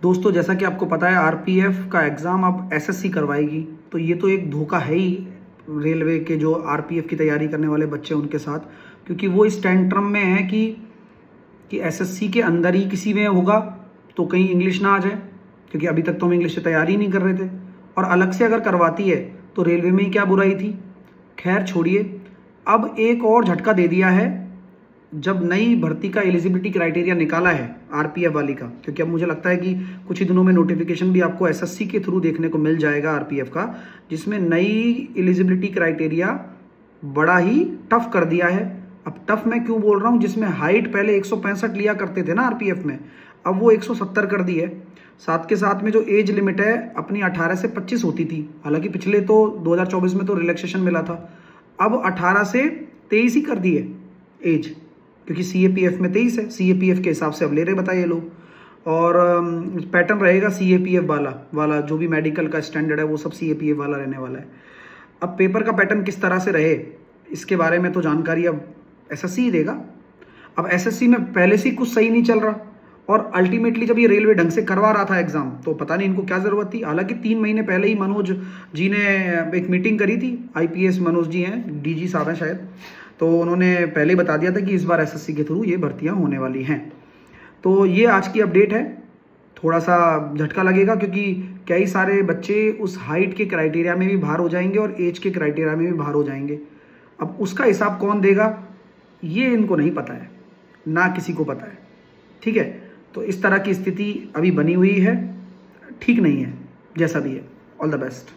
दोस्तों जैसा कि आपको पता है आरपीएफ का एग्ज़ाम अब एसएससी करवाएगी, तो ये तो एक धोखा है ही रेलवे के जो आरपीएफ की तैयारी करने वाले बच्चे उनके साथ, क्योंकि वो इस टेंट्रम में है कि एसएससी के अंदर ही किसी में होगा तो कहीं इंग्लिश ना आ जाए, क्योंकि अभी तक तो हम इंग्लिश से तैयारी ही नहीं कर रहे थे, और अलग से अगर करवाती है तो रेलवे में ही क्या बुराई थी। खैर छोड़िए, अब एक और झटका दे दिया है जब नई भर्ती का एलिजिबिलिटी क्राइटेरिया निकाला है आरपीएफ वाली का, क्योंकि अब मुझे लगता है कि कुछ ही दिनों में नोटिफिकेशन भी आपको एसएससी के थ्रू देखने को मिल जाएगा आरपीएफ का, जिसमें नई एलिजिबिलिटी क्राइटेरिया बड़ा ही टफ कर दिया है। अब टफ मैं क्यों बोल रहा हूँ, जिसमें हाइट पहले 165 लिया करते थे ना आरपीएफ में, अब वो 170 कर दी है। साथ के साथ में जो एज लिमिट है अपनी 18 से 25 होती थी, हालांकि पिछले तो 2024 में तो रिलैक्सेशन मिला था, अब 18 से 23 ही कर दी है एज, क्योंकि सीएपीएफ में 23 है, सीएपीएफ के हिसाब से अब ले रहे बताइए लोग। और पैटर्न रहेगा सीएपीएफ वाला जो भी मेडिकल का स्टैंडर्ड है वो सब सीएपीएफ वाला रहने वाला है। अब पेपर का पैटर्न किस तरह से रहे इसके बारे में तो जानकारी अब एसएससी ही देगा। अब एसएससी में पहले से ही कुछ सही नहीं चल रहा, और अल्टीमेटली जब ये रेलवे ढंग से करवा रहा था एग्जाम तो पता नहीं इनको क्या ज़रूरत थी। हालांकि 3 महीने पहले ही मनोज जी ने एक मीटिंग करी थी, आईपीएस मनोज जी हैं, डीजी साहब हैं शायद, तो उन्होंने पहले ही बता दिया था कि इस बार एसएससी के थ्रू ये भर्तियां होने वाली हैं। तो ये आज की अपडेट है। थोड़ा सा झटका लगेगा क्योंकि कई सारे बच्चे उस हाइट के क्राइटेरिया में भी बाहर हो जाएंगे और एज के क्राइटेरिया में भी बाहर हो जाएंगे। अब उसका हिसाब कौन देगा ये इनको नहीं पता है, ना किसी को पता है। ठीक है, तो इस तरह की स्थिति अभी बनी हुई है, ठीक नहीं है, जैसा भी है। All the best.